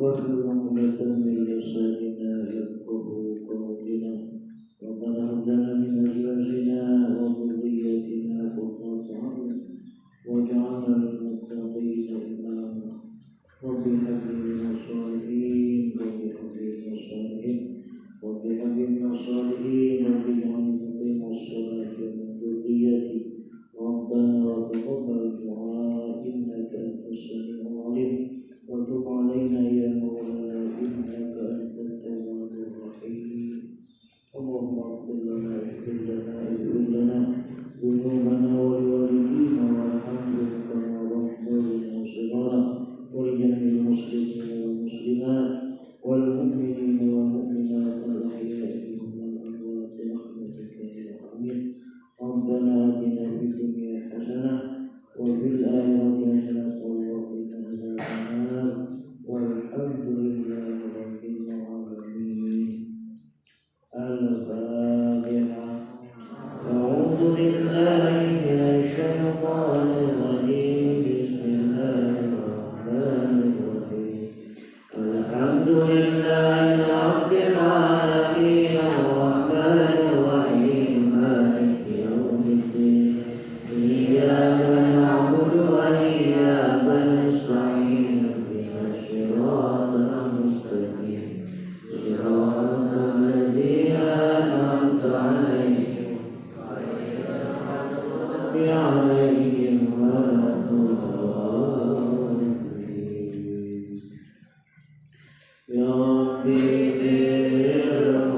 واحلل عقدة من لساننا يفقهوا قولنا ربنا هب لنا من أزواجنا وذرياتنا قرة أعين واجعلنا للمتقين إماما رب هب لي من الصالحين رب هب لي من الصالحين رب هب لي من الصالحين رب اجعلني مقيم الصلاة من ذريتي ربنا وتقبل دعاء إنك أنت السميع العليم وتب علينا يا مولانا إنك أنت التواب الرحيم اللهم اغفر لنا ذنوبنا ولوالدينا وارحمهم كما ربونا صغارا ولجميع المسلمين والمسلمات والمؤمنين والمؤمنات الأحياء منهم والأموات برحمتك يا أرحم ربنا آتنا في الدنيا حسنة وفي الآخرة حسنة وقنا عذاب النار والحمد لله رب العالمين. الفاتحة. أعوذ بالله من الشيطان الرجيم بسم الله الرحمن الرحيم الحمد لله رب العالمين الرحمن الرحيم مالك يوم الدين إياك نعبد وإياك نستعين اهدنا الصراط المستقيم صراط الذين أنعمت عليهم غير المغضوب عليهم ولا الضالين يا ربي بالمصطفى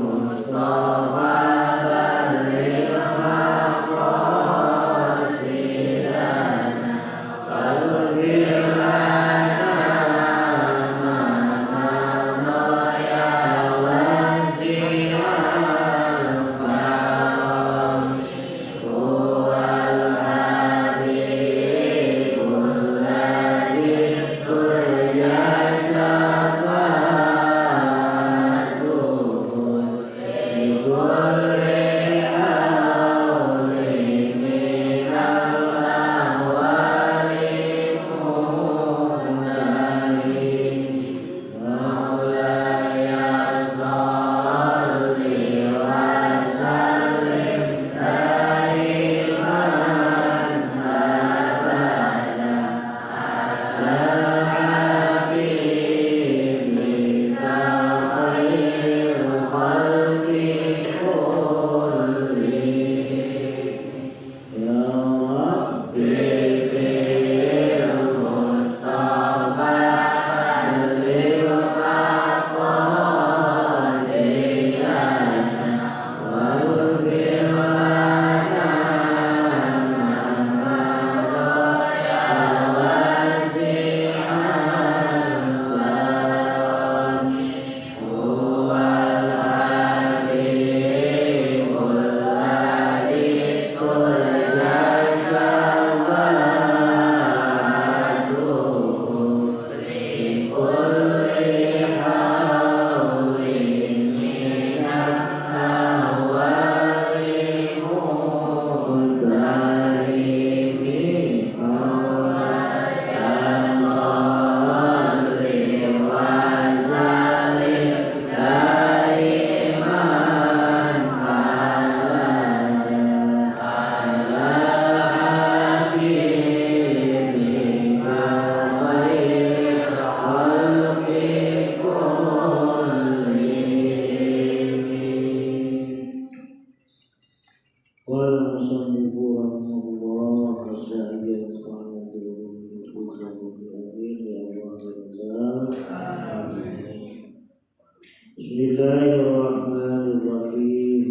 Bismillahirrahmanirrahim.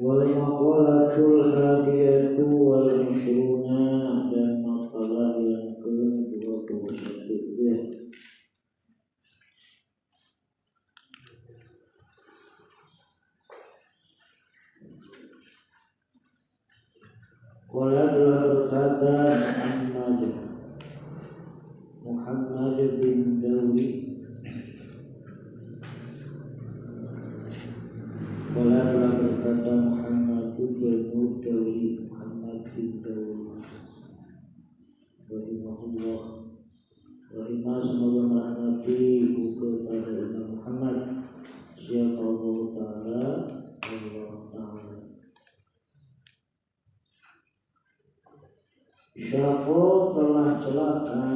Wal maqalatul hadiyatu wal ishruna dan makalah yang ke-21. Qala telah berkata Muhammad bin Dawi kata Muhammad bin Dawi Muhammad bin Dawi rahimahullah rahimah semoga merahmati buku pada Imam Muhammad siapa Allah Ta'ala siapa telah celaka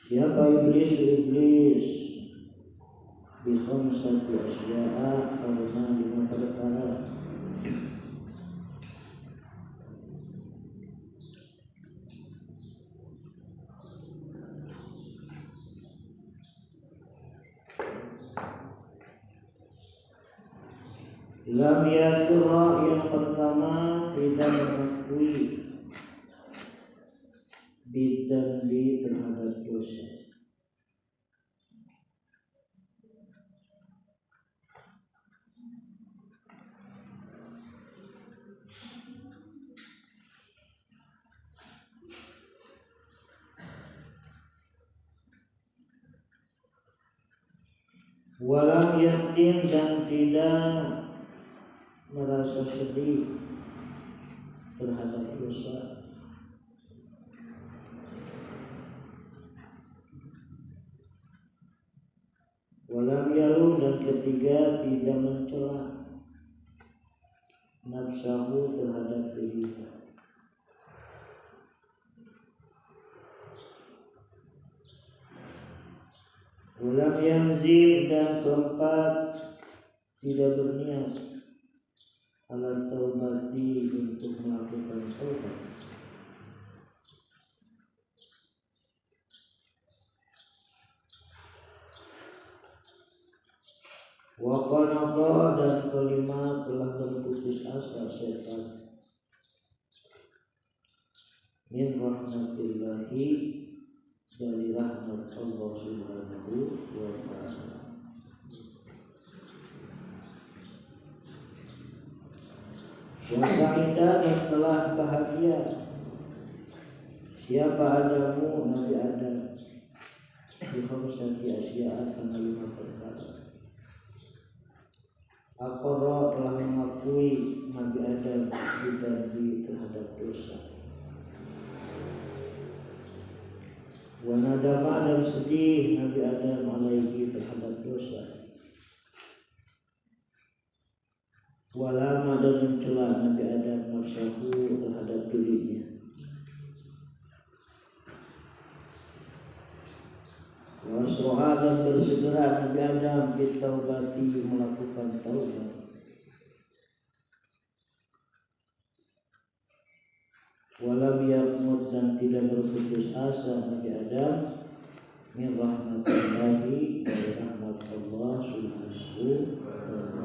siapa iblis bi khamsati asya'a karena 5 perkara. Lam yakra yang pertama tidak mengakui bidanbi terhadap dosa. Walam yakin dan tidak merasa sedih terhadap dosa. Walam yalu dan ketiga tidak mencela nafsahu terhadap dirinya. Walam yamzim dan keempat tidak berniat ala taubati untuk melakukan taubat. Wa qanata dan kelima telah berputus asa setan min rahmatillahi dari rahmat Allah Subhanahu wa ta'ala. Wasa'ida dan telah bahagia siapa Adamu Nabi Adam di khamsati asya'a karena 5 perkara. Aqarra telah mengakui Nabi Adam bidanbi terhadap dosa. Wa nadama dan sedih Nabi Adam alaihi terhadap dosa. Walama dan mencela Nabi Adam nafsahu terhadap dirinya. Wasro'a dan bersegera Nabi Adam bitaubati melakukan taubat. Walam yaqnut dan tidak berputus asa Nabi Adam min rahmatillahi dari rahmat Allah Subhanahu wa ta'ala.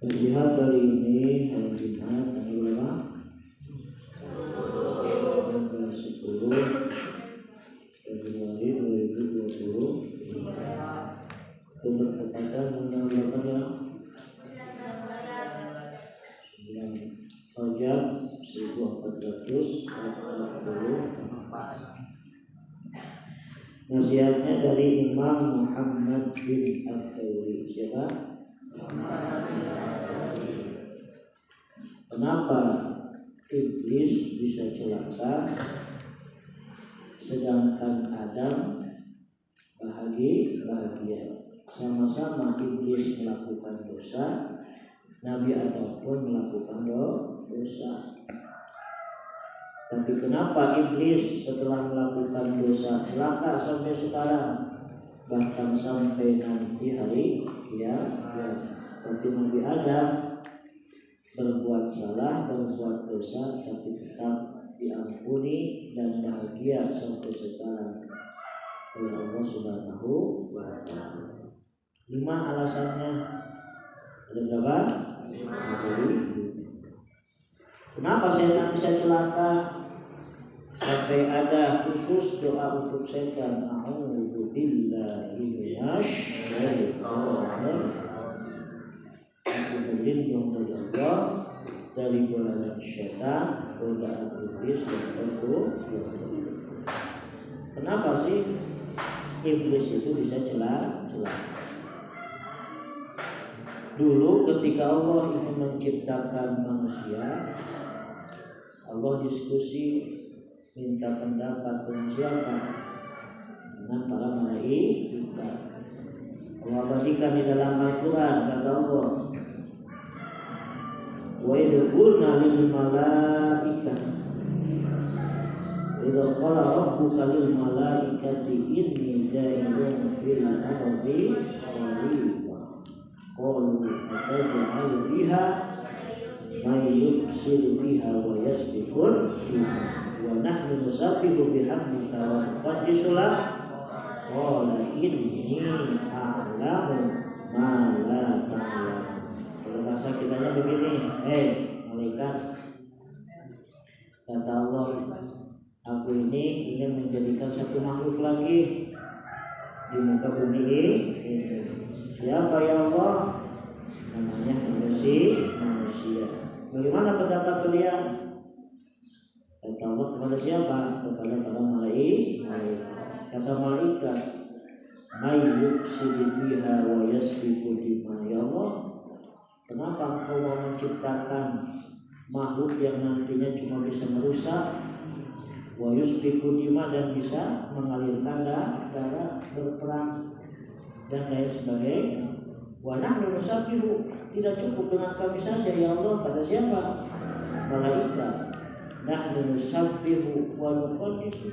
Jihad kali ini hari Jumat tanggal berapa? 10 Februari 2020. Itu bertepatan tanggal berapa ya? 9 Rajab 1444. Nasihatnya dari Imam Muhammad bin At-Tawri. Siapa? Kenapa iblis bisa celaka sedangkan Adam bahagia? Sama-sama iblis melakukan dosa, Nabi Adam pun melakukan dosa. Tapi kenapa iblis setelah melakukan dosa celaka sampai sekarang, bahkan sampai nanti hari kiamat? Tapi Nabi Adam berbuat salah, berbuat dosa, tapi tetap diampuni dan bahagia sampai sekarang oleh Allah Subhanahu wa Ta'ala. 5 alasannya. Ada berapa? 5. Kenapa setan bisa celaka? Sampai ada khusus doa untuk setan. A'udzu billahi minasy syaithanir rajim. Aku berlindung dari Allah dari godaan setan, godaan iblis dan terkutuk. Kenapa sih iblis itu bisa celaka? Dulu ketika Allah ingin menciptakan manusia, Allah diskusi minta pendapat dengan siapa? Dengan para malaikat. Allah abadikan di dalam Al-Quran, kata Allah, wa idhulna lil malaikah idza qala rabbuka lil malaikati inni ja'ilun fil ardi khalifah qalu ataj'alu fiha may yufsidu fiha wa yasfikul fiha wa nahnu nusabbihu bihamdika wa nuqaddisu lak qala inni a'lamu ma la ta'lamun. Kalau bahasa kitanya begini, malaikat, kata Allah, aku ini ingin menjadikan satu makhluk lagi di muka bumi ini. Siapa ya Allah? Namanya manusia. Bagaimana pendapat kalian? Kata Allah, kepada siapa? Kepada para malaikat. Kata malaikat, may yufsidu fiha wa yasfiku dima. Ya Allah, kenapa engkau mau menciptakan makhluk yang nantinya cuma bisa merusak, wa yusfiku dima, dan bisa mengalirkan darah, berperang dan lain sebagainya. Wa nahnu nusabbihu, tidak cukup dengan kami saja ya Allah. Pada siapa? Malaikat. Nahnu nusabbihu wa nuqaddisu,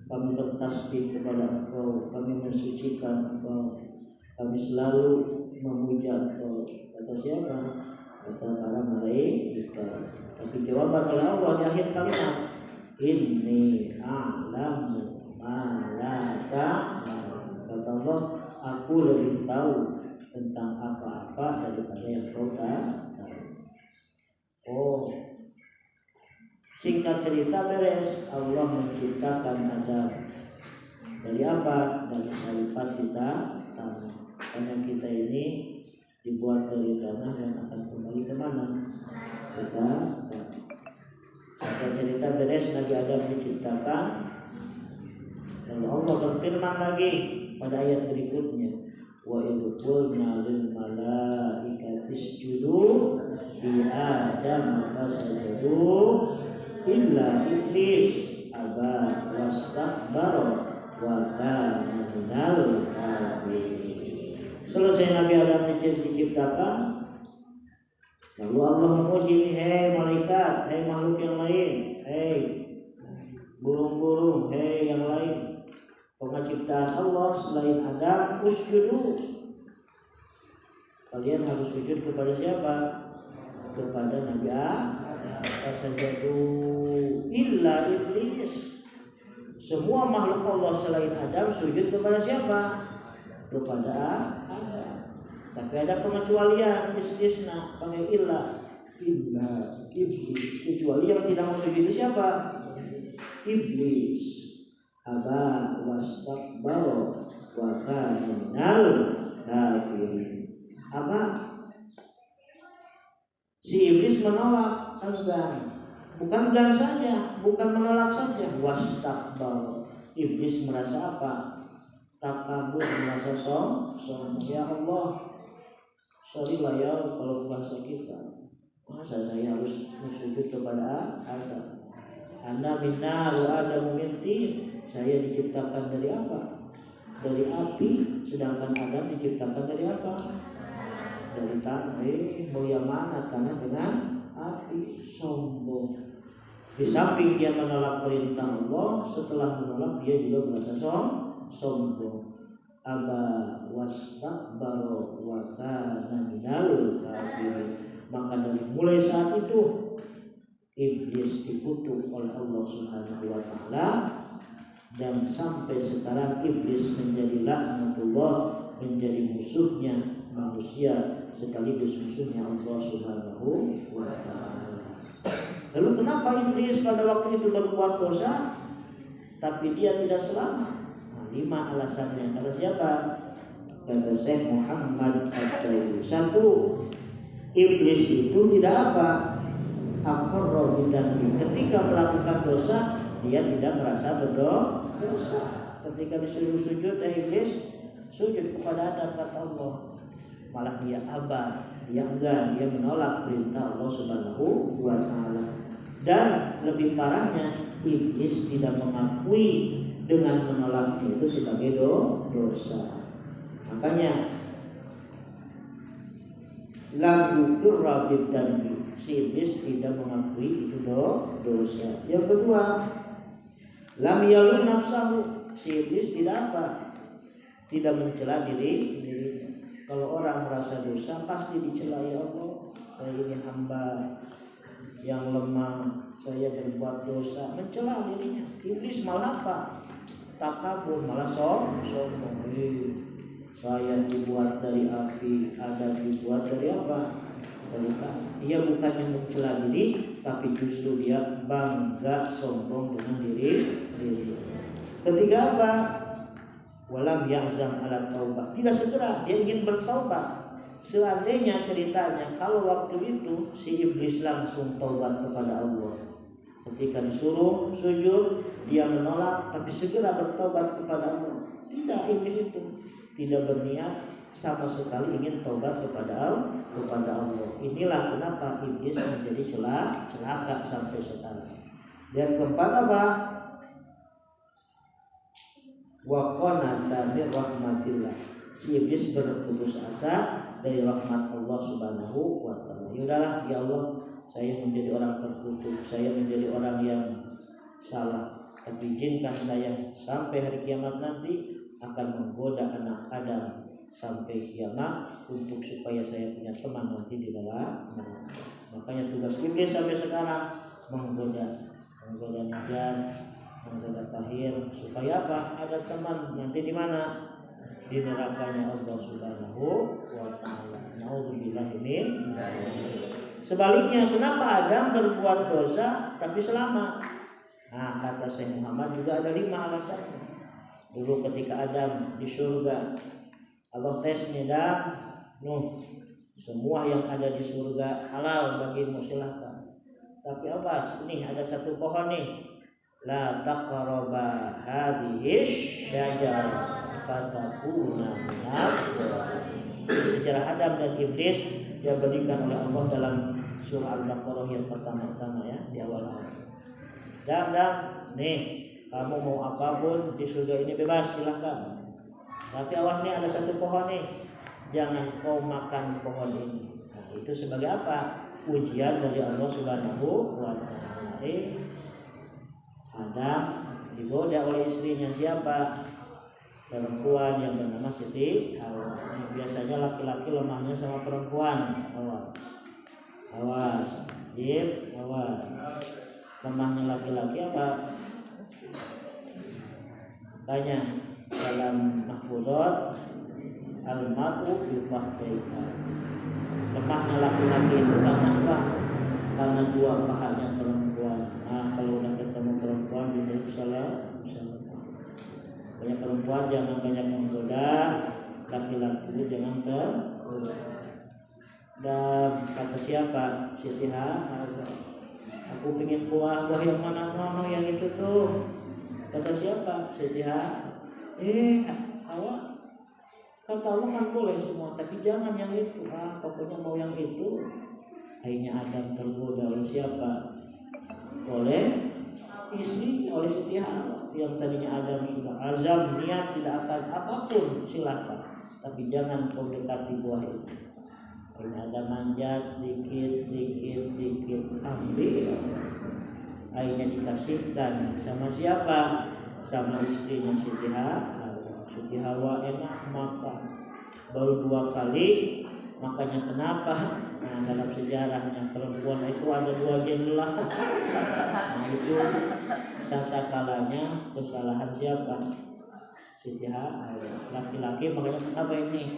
kami bertasbih kepada Engkau, kami mensucikan Engkau, kami selalu memuja Engkau. Kata siapa? Kata para malaikat. Tapi jawaban oleh Allah di akhir kalimat, inni a'lamu ma la ta'lamun. Kata Allah, aku lebih tahu tentang apa-apa daripada yang kau tahu. Singkat cerita beres, Allah menciptakan Adam dari apa? Dari salipan kita tanah. Karena kita ini dibuat dari tanah yang akan kembali kemana? Kita. Singkat cerita beres, Nabi Adam diciptakan. Lalu Allah berfirman lagi pada ayat berikutnya, wa idh qulna lil malaikati isjudu li Adam fasajadu illa iblis aba wastakbara wa kana minal kafirin. Selesai Nabi Adam diciptakan, lalu Allah memuji, hei malaikat, hei makhluk yang lain, hei burung-burung, hei yang lain, penciptaan Allah selain Adam, usjudu, kalian harus sujud kepada siapa? Kepada Nabi Adam. Fasajadu illa iblis, semua makhluk Allah selain Adam sujud kepada siapa? Kepada Adam. Tapi ada pengecualian, istisna, pakai illa iblis, kecuali yang tidak mau sujud itu siapa? Iblis. Aba wastakbara wa kana minal kafirin. Apa? Si iblis menolak, bukan enggan saja, bukan menolak saja, wastakbara. Iblis merasa apa? takabur, merasa sombong. Ya Allah, sorry lah ya kalau bahasa kita, masa saya harus sujud kepada Adam? Ana minna wa Adamu min tin. Saya diciptakan dari apa? Dari api, sedangkan Adam diciptakan dari apa? Dari tanah. Mulia mana tanah dengan api? Sombong. Di samping dia menolak perintah Allah, setelah menolak dia juga merasa sombong. Aba wastakbara wa kana minal kafirin. Maka dari mulai saat itu iblis dikutuk oleh Allah Subhanahu wa taala, dan sampai sekarang iblis menjadi laknatullah, menjadi musuhnya manusia sekaligus musuhnya Allah Subhanahu wa taala. Lalu kenapa iblis pada waktu itu berbuat dosa tapi dia tidak selamat? 5 alasannya. Kata siapa? Kata Syekh Muhammad Al-Jaili. 1. Iblis itu tidak apa? Aqarra bidzanbi. Ketika melakukan dosa dia tidak merasa berdosa. Ketika disuruh sujud iblis sujud kepada Adam, kata Allah, malah dia abah, dia enggan, dia menolak perintah Allah Subhanahu wa taala. Dan lebih parahnya, iblis tidak mengakui dengan menolaknya itu sebagai dosa. Makanya lam yuqirra bidzanbi, si iblis tidak mengakui itu dosa. Yang kedua, lam yalum nafsahu, si iblis tidak apa? Tidak mencela dirinya. Kalau orang merasa dosa pasti dicela, ya Allah, saya ini hamba yang lemah, saya berbuat dosa, mencela dirinya. Iblis malah apa? Takabur, malah sombong. Saya dibuat dari api, Adam dibuat dari apa? Dari tanah. Dia bukannya mencela diri, tapi justru dia bangga sombong dengan diri. Ketiga apa? Walam ya'zam ala taubah. Tidak segera dia ingin bertaubat. Seandainya ceritanya kalau waktu itu si iblis langsung taubat kepada Allah, ketika disuruh sujud dia menolak, tapi segera bertaubat kepada Allah. Tidak, iblis itu tidak berniat sama sekali ingin taubat kepada Allah. Inilah kenapa iblis menjadi celaka sampai sekarang. Dan keempat apa? Wa qanata bi rahmatillah. Si iblis berputus asa dari rahmat Allah Subhanahu wa taala. Yaudahlah, ya Allah, saya menjadi orang terkutuk, saya menjadi orang yang salah. Tapi izinkan saya sampai hari kiamat nanti akan menggoda anak Adam sampai kiamat untuk supaya saya punya teman nanti di dalam neraka. Makanya tugas iblis sampai sekarang menggoda Najan, menggoda Tahir, supaya apa? Ada teman nanti di mana? Di nerakanya Allah Subhanahu wa taala. Nauzubillahi min. Sebaliknya, kenapa Adam berbuat dosa tapi selamat? Nah, kata Syekh Muhammad juga ada 5 alasan. Dulu ketika Adam di surga, Allah tes nih, Nuh, semua yang ada di surga halal bagimu, silahkan. Tapi awas, nih ada satu pohon nih, la taqraba hadhihi syajarah fatakuna minal zalimin. Sejarah Adam dan iblis yang berikan oleh Allah dalam surah Al-Baqarah yang pertama-tama ya, di awal. Dan nih, kamu mau apapun di surga ini bebas, silahkan. Tapi awas nih, ada satu pohon nih, jangan kau makan pohon ini. Nah, itu sebagai apa? Ujian dari Allah Subhanahu wa taala. Adam digoda oleh istrinya siapa? Perempuan yang bernama Siti Hawa. Biasanya laki-laki lemahnya sama perempuan. Awas. Lemahnya laki-laki apa? Makanya dalam mahfudzat al-mar'u yufahdaika. Lemahnya laki-laki itu karena apa? Karena dua pahanya perempuan. Nah, kalau udah ketemu perempuan dia salah. Banyak perempuan jangan banyak menggoda, laki-laki itu jangan tergoda. Dan kata siapa? Siti Hawa. Aku pengen buah yang mana yang itu tuh. Kata siapa? Siti Hawa. Kata Allah kan boleh semua, tapi jangan yang itu. Pokoknya mau yang itu. Akhirnya Adam tergoda oleh siapa? Oleh istri, oleh Siti Hawa. Yang tadinya Adam sudah azam niat tidak akan apapun, silakan, tapi jangan kau dekati buah itu. Akhirnya Adam manjat dikit, ambil. Akhirnya dikasihkan sama siapa? Sama istrinya Siti Hawa. Siti Hawa enak makan, baru 2 kali. Makanya kenapa? Nah, dalam sejarahnya perempuan itu ada 2 jumlah. Nah, itu sasakalanya kesalahan siapa? Siti Hawa. Laki-laki makanya kenapa ini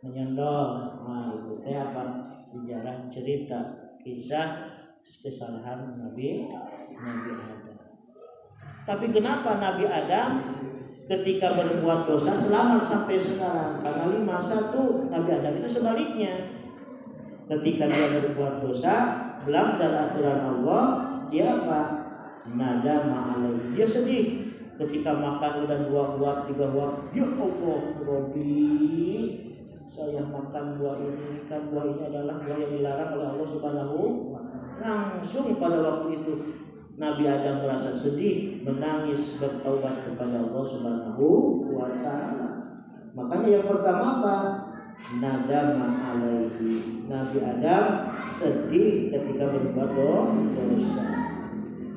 menyendol. Nah, itu apa? Sejarah cerita kisah kesalahan Nabi Adam. Tapi kenapa Nabi Adam ketika berbuat dosa selamat sampai sekarang? Karena 5:1 Nabi Adam itu sebaliknya. Ketika dia berbuat dosa, melanggar aturan Allah, dia apa? Nadama alaihi. Dia sedih. Ketika makan udah 2 buah, 3 buah, ya Allah, Rabbi, saya makan buah ini, kan buah ini adalah buah yang dilarang oleh Allah Subhanahu wa Ta'ala. Langsung pada waktu itu Nabi Adam merasa sedih, menangis, bertaubat kepada Allah Subhanahu wa Ta'ala. Makanya yang pertama apa? Nadama alaihi. Nabi Adam sedih ketika berbuat dosa.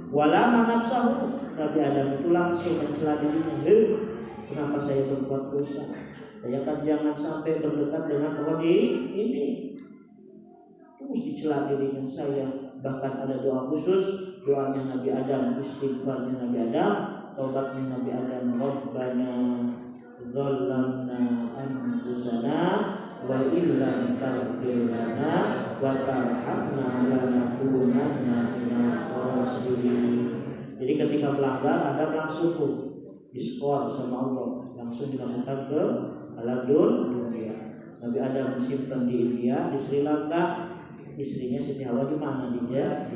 Walama nafsahu. Nabi Adam itu langsung mencela dirinya. Kenapa saya berbuat dosa? Saya kan jangan sampai berdekat dengan Allah ini. Terus dicela dirinya saya. Bahkan ada doa khusus, doanya Nabi Adam, istighfarnya Nabi Adam, taubatnya Nabi Adam. Rabbana dzalamna anfusana wa illam taghfir lana wa tarhamna lanakunanna minal khasirin. Jadi ketika melanggar Adam langsung diskor sama Allah, langsung dimasukkan ke alam dunia. Nabi Adam disimpan di India, di Sri Lanka. Istrinya Siti Hawa di mana? Di Jeddah.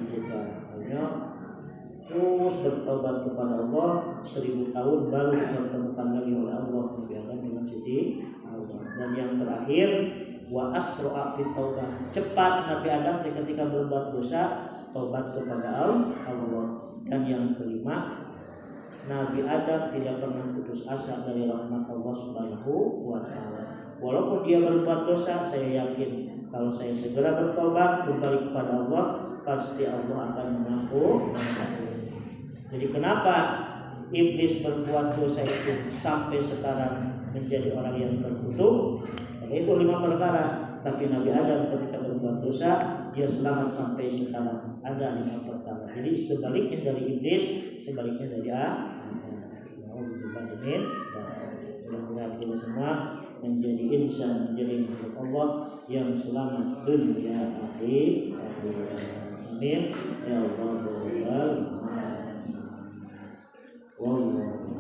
Terus bertobat kepada Allah 1000 tahun baru dipertemukan lagi oleh Allah Nabi Adam dengan Siti Hawa. Dan yang terakhir wa asra'a fi taubah. Cepat Nabi Adam ketika berbuat dosa tobat kepada Allah. Dan yang kelima, Nabi Adam tidak pernah putus asa dari rahmat Allah Subhanahu wa Ta'ala. Walaupun dia berbuat dosa, saya yakin kalau saya segera bertobat kembali kepada Allah, pasti Allah akan mengampuni. Jadi kenapa iblis berbuat dosa itu sampai sekarang menjadi orang yang terkutuk? Karena itu 5 perkara. Tapi Nabi Adam ketika berbuat dosa, dia selamat sampai sekarang. Ada 5 perkara. Jadi sebaliknya dari iblis, sebaliknya dari mudah-mudahan kita semua menjadi insan, menjadi makhluk Allah yang selamat dunia akhirat. Amin ya rabbal alamin. Wallahu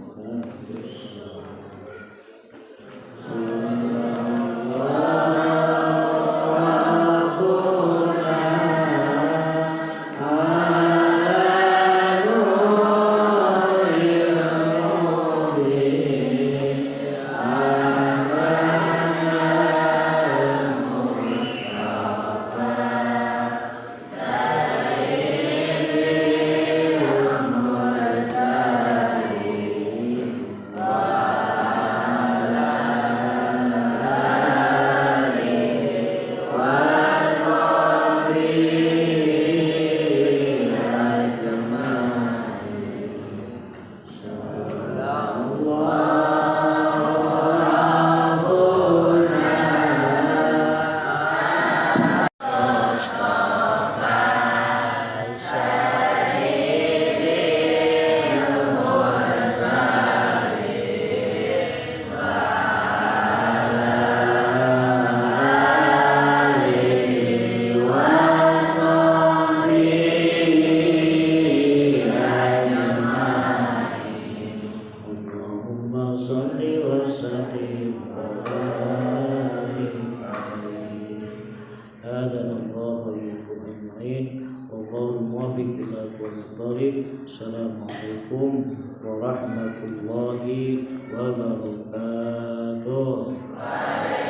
Assalamualaikum warahmatullahi wabarakatuh. wabarakatuh.